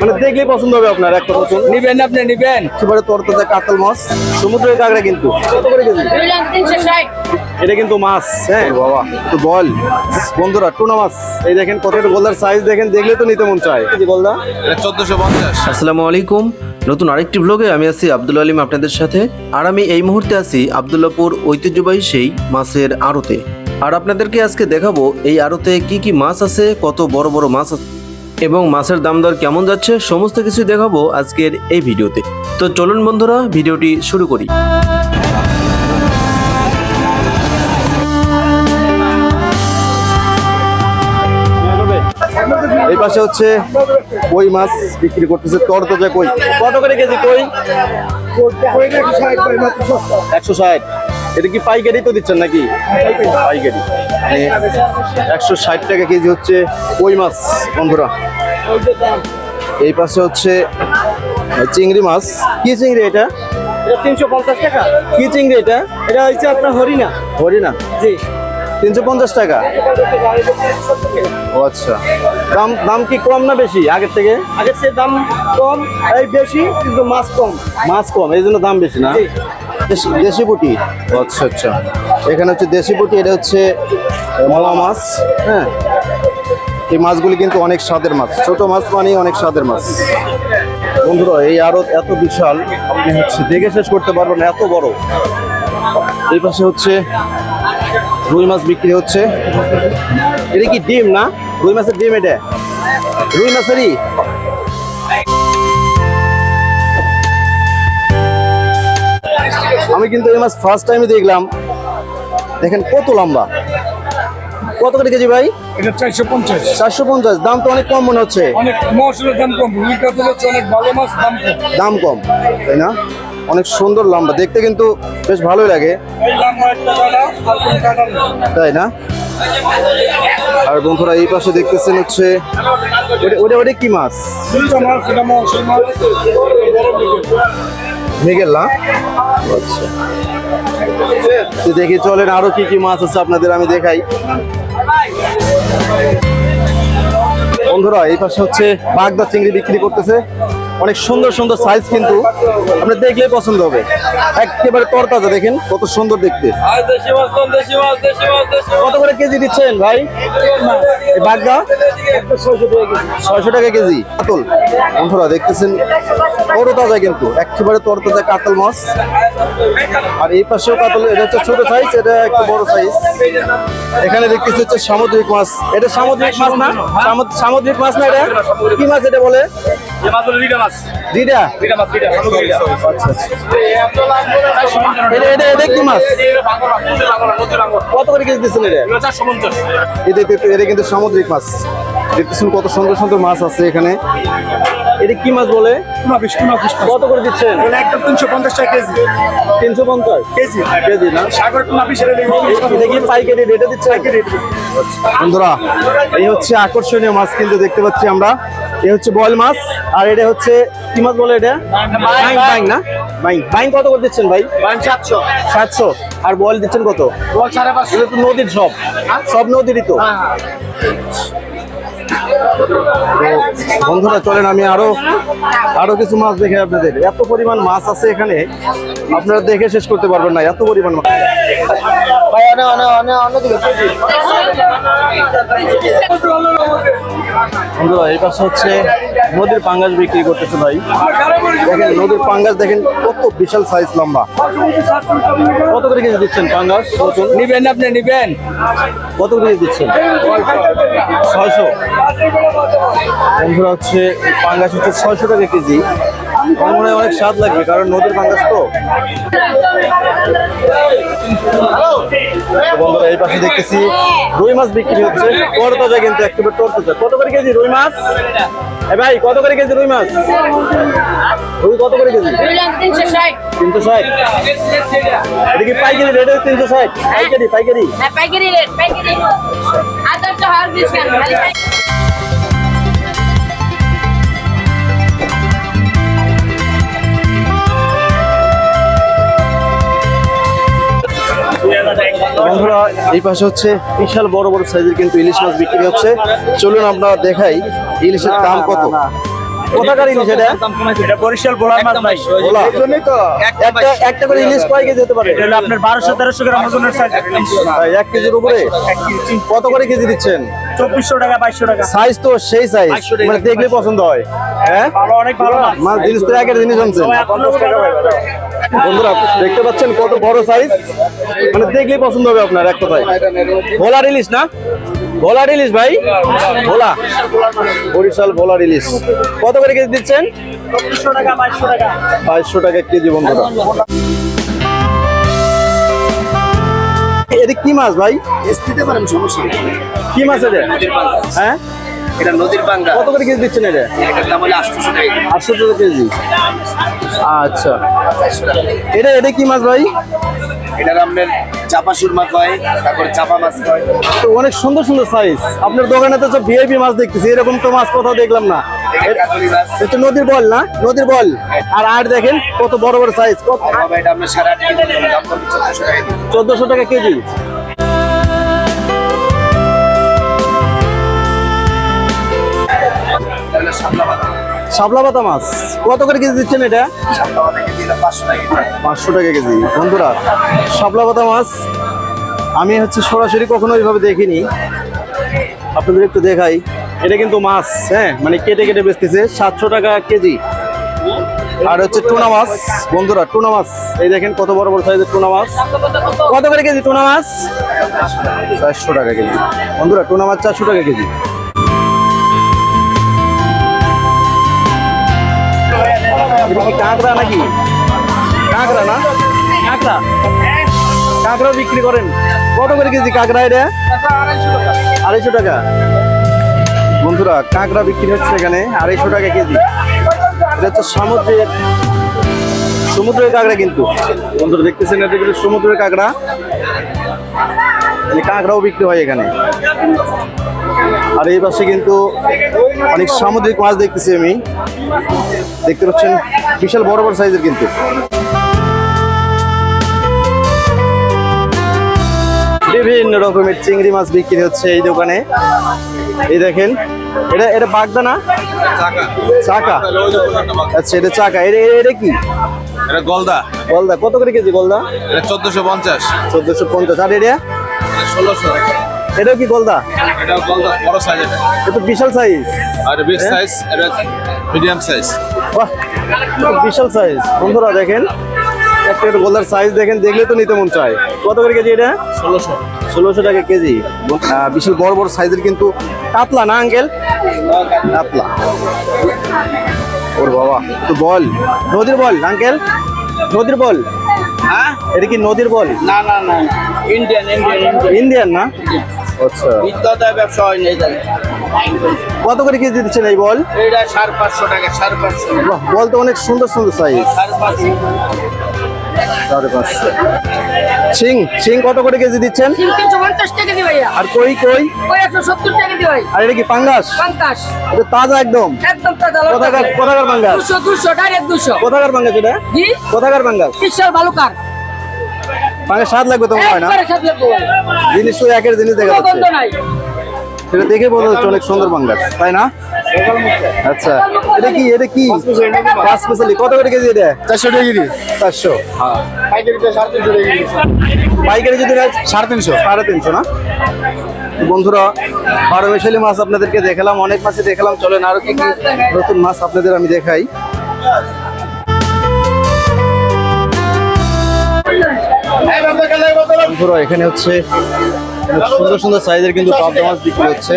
মানে দেখলেই পছন্দ হবে আপনার। একটা পছন্দ নিবেন, আপনি নিবেন। একেবারে তরতাজা কাতল মাছ, সমুদ্রের কাঁকড়া কিন্তু। কত করে কেজি? 360। এটা কিন্তু মাছ, হ্যাঁ বাবা, তো বল বন্ধুরা, টুনা মাছ। এই দেখেন কত একটা গোলদার সাইজ, দেখেন দেখলে তো নিতে মন চায়। কেজি গোলদা? 1450। আসসালামু আলাইকুম, নতুন আরেকটি ব্লগে আমি আছি আব্দুল আলিম আপনাদের সাথে। আর আমি এই মুহূর্তে আছি আব্দুল্লাহপুর ঐতিহ্যবাহী সেই মাছের আড়তে। আর আপনাদেরকে আজকে দেখাবো এই আড়তে কি কি মাছ আছে, কত বড় বড় মাছ আছে এবং মাছের দাম দর কেমন যাচ্ছে, সমস্ত কিছু দেখাবো আজকের এই ভিডিওতে। তো চলুন বন্ধুরা, ভিডিওটি শুরু করি। এই পাশে হচ্ছে কই মাছ বিক্রি করতেছে, তরতাজা কই। কত করে কেজি কই? 160। এটা কি পাইকারি তো দিচ্ছেন নাকি? পাইকারি। 160 টাকা কেজি হচ্ছে কই মাছ বন্ধুরা। এই পাশে হচ্ছে চিংড়ি মাছ। কি চিংড়ি এটা? 350 টাকা। কি চিংড়ি এটা? এটা হচ্ছে আপনার হরিণা। হরিণা? জি। 350 টাকা। ও আচ্ছা, দাম দাম কি কম না বেশি আগের থেকে? আগের চেয়ে দাম কম, এই বেশি, কিন্তু মাছ কম। মাছ কম, এই জন্য দাম বেশি না? দেশি পুঁটি। আচ্ছা আচ্ছা, এখানে হচ্ছে দেশি পুঁটি, এটা হচ্ছে মোয়া মাছ। হ্যাঁ, এই মাছগুলি কিন্তু অনেক স্বাদের মাছ, ছোট মাছ মানে অনেক স্বাদের মাছ বন্ধুরা। এই আড়ত এত বিশাল, আপনি হচ্ছে দেখে শেষ করতে পারবেন না, এত বড়। এই পাশে হচ্ছে রুই মাছ বিক্রি হচ্ছে। এটা কি ডিম না? রুই মাছের ডিম এটা? রুই মাছেরই? আমি কিন্তু এই মাছ ফার্স্ট টাইমে দেখলাম। দেখেন কত লম্বা। কত করে কেজি ভাই? এটা 450। 450। দাম তো অনেক কম মনে হচ্ছে। অনেক মাছের দাম কম, রুই কাতল হচ্ছে অনেক ভালো মাছ, দাম কম। দাম কম, তাই না? অনেক সুন্দর লম্বা, দেখতে কিন্তু বেশ ভালোই লাগে, এই লম্বা একটা কাটা আর কোন কাটা নেই। তাই না? আর বন্ধুরা এই পাশে দেখতেছেন হচ্ছে ওটা কি মাছ? দুইটা মাছ, এটা মৌসুমী মাছ, বড় মৃগেল না? আচ্ছা, তো দেখি চলেন আরো কি কি মাছ আছে আপনাদের আমি দেখাই। বন্ধুরা এই পাশে হচ্ছে বাগদা চিংড়ি বিক্রি করতেছে, অনেক সুন্দর সুন্দর সাইজ, কিন্তু আপনি দেখলেই পছন্দ হবে। একেবারে তরতাজা, দেখেন কত সুন্দর দেখতে। কত করে কেজি দিচ্ছেন ভাই এই বাগদা? 600 টাকা কেজি। কাতল বন্ধুরা দেখতেছেন তরতাজা, কিন্তু একেবারে তরতাজা কাতল মাছ। আর এই পাশেও কাতল, এটা হচ্ছে ছোট সাইজ, এটা একটু বড় সাইজ। এখানে দেখতেছি হচ্ছে সামুদ্রিক মাছ। এটা সামুদ্রিক মাছ না? সামুদ্রিক মাছ না? এটা কি মাছ এটা বলে? রিডা? আচ্ছা আচ্ছা, এটা কি মাছ? কত করে কেজি দিচ্ছেন এটা? 450। এটা কিন্তু সামুদ্রিক মাছ। দেখতেছেন কত সুন্দর সুন্দর মাছ আছে এখানে। এটা কি মাছ বলে? কত করে দিচ্ছেন? একদম 350 টাকা কেজি। 350 কেজি কেজি না? সাগর টুনা পিসের এটা কি পাইকারি রেটে দিচ্ছে? বন্ধুরা এই হচ্ছে আকর্ষণীয় মাছ কিন্তু দেখতে পাচ্ছি আমরা। এই হচ্ছে বয়েল মাছ, আর এটা হচ্ছে কি মাছ বলে এটা? বাইং না? বাইং কত করে দিচ্ছেন ভাই? 700। আর বয়েল দিচ্ছেন কত? 550। এটা তো নদীর, সব নদীরই তো। তো বন্ধুরা চলেন আমি আরো কিছু মাছ দেখে আপনাদের। এত পরিমাণ মাছ আছে এখানে, আপনারা দেখে শেষ করতে পারবেন না, এত পরিমাণ মাছ। বন্ধুরা এই পাশে হচ্ছে নদীর পাঙ্গাস বিক্রি করতেছে ভাই। দেখেন নদীর পাঙ্গাস, দেখেন কত বিশাল সাইজ, লম্বা। কত করে কেজি দিচ্ছেন পাঙ্গাস? নিবেন, আপনি নিবেন। কত করে কেজি দিচ্ছেন? 600। বন্ধুরা হচ্ছে পাঙ্গাস হচ্ছে 600 টাকা কেজি। আমার মনে হয় অনেক স্বাদ লাগবে, কারণ নদীর পাঙ্গাস তো। বন্ধুরা এই পাশে দেখতেছি রুই মাছ বিক্রি হচ্ছে, তরতাজা কিন্তু একেবারে তরতাজা। কত করে কেজি রুই মাছ? ভাই কত করে কেজি রুই মাছ? রুই কত করে কেজি? 360। 360। এটা কি পাইকারি রেট? 360 পাইকারি? হ্যাঁ, পাইকারি রেট, পাইকারি। আদর্শ হার বিস্কান খালি। বন্ধুরা এই পাশে হচ্ছে বিশাল বড় বড় সাইজের কিন্তু ইলিশ মাছ বিক্রি হচ্ছে। চলুন আমরা দেখাই ইলিশের দাম কত। কোথাকার ইলিশ এটা? এটা বরিশাল ভোলার মাছ ভাই। ভোলা। একটা করে ইলিশ কয় কেজি হতে পারে? এটা হলো আপনার 1200-1300 গ্রাম ওজনের সাইজ ইলিশ। ভাই 1 কেজির উপরে 1 কেজি। কত করে কেজি দিচ্ছেন? 2400 টাকা 2200 টাকা। সাইজ তো সেই সাইজ, মানে দেখলে পছন্দ হয়। হ্যাঁ, ভালো, অনেক ভালো মাছ। মাছ জিনিস তো একের জিনিস আনছেন। 50 টাকা ভাই। বন্ধুরা দেখতে পাচ্ছেন কত বড় সাইজ, মানে দেখলেই পছন্দ হবে আপনার এক কথায়। ভোলার ইলিশ না? ভোলার ইলিশ ভাই, ভোলা, বরিশাল ভোলার ইলিশ। কত করে কেজি দিচ্ছেন? 2400 টাকা 2200 টাকা। 2200 টাকা কেজি বন্ধুরা। এটা কি মাছ ভাই? দিতে পারেন, সমস্যা নেই। কি মাছ এটা? হ্যাঁ, এটা নদীর পাঙ্গা, কত করে কেজি দিচ্ছেন এটা? এটার দাম হলে 800 টাকা। 800 টাকা কেজি। আচ্ছা, এটা কি মাছ ভাই? এটার আপনার চাপা সুরমা কয়, তারপরে চাপা মাছ কয়। তো অনেক সুন্দর সুন্দর সাইজ। আপনার দোকানে তো সব ভিআইপি মাছ দেখতেছি, এরকম তো মাছ কোথাও দেখলাম না। এটা কাজলি মাছ। এটা নদীর বল না? নদীর বল। আর দেখেন কত বড় বড় সাইজ। কত? বাবা, এটা আপনার 8.5 কেজি দাম পড়বে 1400 টাকা। 1400 টাকা কেজি। এটা হলো শাপলা পাতা। শাপলা পাতা মাছ কত করে কেজি দিচ্ছেন এটা? শাপলা পাতা কেজি হলো 500 টাকা কেজি। 500 টাকা কেজি। বন্ধুরা শাপলা পাতা মাছ আমি সরাসরি কখনো এইভাবে দেখিনি, আপনাদের একটু দেখাই। এটা কিন্তু মাছ, হ্যাঁ, মানে কেটে কেটে বেচতেছে 700 টাকা কেজি। আর টুনা মাছ বন্ধুরা, টুনা মাছ এই দেখেন কত বড় বড় সাইজের টুনা মাছ। কত করে কেজি টুনা মাছ? 400 টাকা কেজি বন্ধুরা, টুনা মাছ 400 টাকা কেজি। এটা কি কাঁকড়া নাকি? কাঁকড়া না? কাঁকড়া কাঁকড়া বিক্রি করেন? কত করে কেজি কাঁকড়া এটা? 250 টাকা। বন্ধুরা কাঁকড়া বিক্রি হচ্ছে এখানে 250 টাকা কেজি। এটা হচ্ছে সমুদ্রের কাঁকড়া কিন্তু বন্ধুরা দেখতেছেন, এটা কিন্তু সমুদ্রের কাঁকড়া। মানে কাঁকড়াও বিক্রি হয় এখানে। আর এই পাশে কিন্তু অনেক সামুদ্রিক মাছ দেখতেছি আমি, দেখতে পাচ্ছেন বিশাল বড় বড় সাইজের কিন্তু। বিভিন্ন রকমের চিংড়ি মাছ বিক্রি হচ্ছে এই দোকানে। এই দেখেন, এটা বাগদা না? চাকা। আচ্ছা, এটা চাকা। এটা কি? এটা গলদা, গলদা। কত করে কেজি গলদা? এটা 1450, 1450। আর এটা? 1600 টাকা। এটাও কি গলদা? এটা গলদা বড় সাইজ, এটা এটা বিশাল সাইজ। আর বিগ সাইজ, এটা মিডিয়াম সাইজ। বাহ, এটা বিশাল সাইজ। বন্ধুরা দেখেন একটা গলদার সাইজ দেখেন, দেখলে তো নিতে মন চায়। কত করে কেজি এটা? 1600 টাকা কেজি। বিশাল বড় বড় সাইজের কিন্তু কাতলা না আঙ্কেল? কাতলা। ওর বাবা, তো বল, নদীর বল আঙ্কেল? নদীর বল? হ্যাঁ, এটা কি নদীর বল? না না না, ইন্ডিয়ান ইন্ডিয়ান না? আচ্ছা, বিদ্যুতের ব্যবসা হয় না এটা। কত করে কেজি দিচ্ছেন এই বল? এটা 550 টাকা, 550। বাহ, বল তো অনেক সুন্দর সুন্দর সাইজ। 550। 550। শিং কত করে কেজি দিচ্ছেন? 350 টাকা দি ভাইয়া। আর কই? ওই 170 টাকা দি ভাই। আর এটা কি পাঙ্গাস? পঞ্চাশ এটা তাজা একদম। একদম তাজা। কোথাকার পাঙ্গাস? 200 ডাইরেক্ট 200। কোথাকার পাঙ্গাস এটা? জি, কোথাকার পাঙ্গাস? বিশাল বালুকার। পাঙ্গাস স্বাদ লাগবে তো মনে হয় না? একবারে সাথে লাগবে ভাই। জিনিস তো একের জিনিস দেখা কোনো গন্ধ যাচ্ছে, নাই। সেটা দেখে বোঝা যাচ্ছে অনেক সুন্দর পাঙ্গাস, তাই না? আচ্ছা, এটা কি পাঁচ স্পেশালি কত করে কেজি এটা? 400 টাকা কেজি। 400। পাইকারিতে 350 টাকা কেজি। পাইকারি যদি নেয় 350। 350 না? তো বন্ধুরা বারোমেশালি মাছ আপনাদেরকে দেখালাম, অনেক মাছই দেখালাম। চলেন আরো কি কি নতুন মাছ আপনাদের আমি দেখাই। বন্ধুরা এখানে সুন্দর সুন্দর সাইজের কিন্তু পাবদা মাছ বিক্রি হচ্ছে।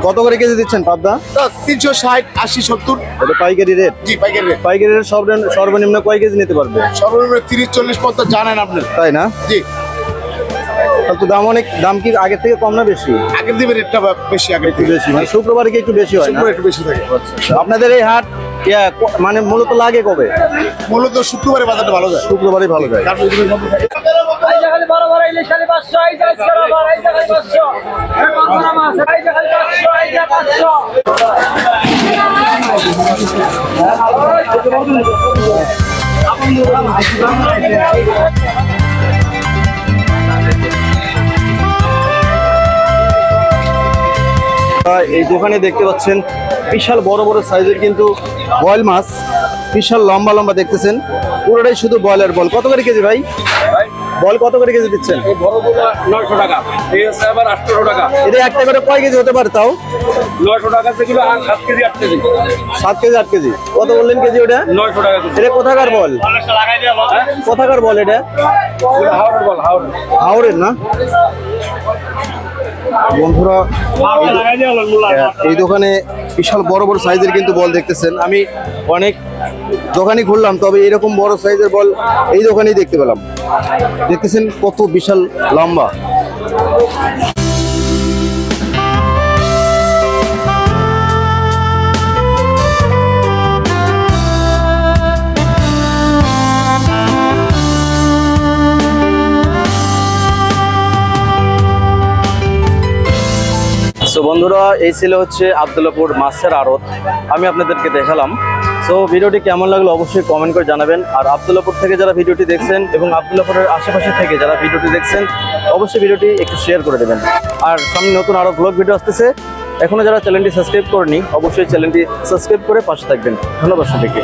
কত করে কেজি দিচ্ছেন পাবদা? 360, 80, 70। এটা পাইকারি রেট? জি, পাইকারি রেট। পাইকারি রেট। সর্বনিম্ন কয় কেজি নিতে পারবে? সর্বনিম্ন 30, 40, 50 জানেন আপনি। তাই না? জি, তাহলে তো দাম কি আগের থেকে কম না বেশি? আগের দিনের রেটটা বেশি, আগের একটু থেকে বেশি, মানে শুক্রবারে কি একটু বেশি হয় না? একটু বেশি থাকে। আপনাদের এই হাট মানে মূলত লাগে কবে? মূলত শুক্রবারে বাজারটা ভালো যায়। শুক্রবারই ভালো যায়। তারপর এই দিনের মধ্যে থাকে। এই যে খালি বড় বড় ইলিশ খালি 500, এই যে আজকে আবার এই যে খালি 500। এই বড় মাছ এই যে খালি 500, এই যে 500। এই দোকানে দেখতে পাচ্ছেন বিশাল বড় বড় সাইজের কিন্তু বয়েল মাছ, বিশাল লম্বা লম্বা দেখতেছেন, পুরোটাই শুধু বয়লার বল। কত করে কেজি ভাই? বল কত করে কেজি দিচ্ছেন? বড়গুলো 900 টাকা, এই আছে আবার 800 টাকা। এটা একটা করে কয় কেজি হতে পারে তাও? 900 টাকা থেকে 7 কেজি 8 কেজি। 7 KG 8 KG. কত বললেন কেজি ওটা? 900 টাকা কেজি। এটা কোথাকার বল? কোথাকার বল এটা? হাওড়ের বল, হাওড়ের। হাওড়ের না? বন্ধুরা এই দোকানে বিশাল বড় বড় সাইজের কিন্তু বল দেখতেছেন। আমি অনেক দোকানই ঘুরলাম, তবে এরকম বড় সাইজের বল এই দোকানেই দেখতে পেলাম। দেখতেছেন কত বিশাল লম্বা। সো বন্ধুরা, এই ছিল হচ্ছে আব্দুল্লাপুর মাছের আড়ত। আমি আপনাদেরকে দেখালাম। সো ভিডিওটি কেমন লাগলো অবশ্যই কমেন্ট করে জানাবেন। আর আব্দুল্লাপুর থেকে যারা ভিডিওটি দেখছেন এবং আব্দুল্লাপুরের আশেপাশে থেকে যারা ভিডিওটি দেখছেন অবশ্যই ভিডিওটি একটু শেয়ার করে দেবেন। আর সামনে নতুন আরো ব্লগ ভিডিও আসতেছে। এখনো যারা চ্যানেলটি সাবস্ক্রাইব করেনি অবশ্যই চ্যানেলটি সাবস্ক্রাইব করে পাশে থাকবেন। ধন্যবাদ সবাইকে।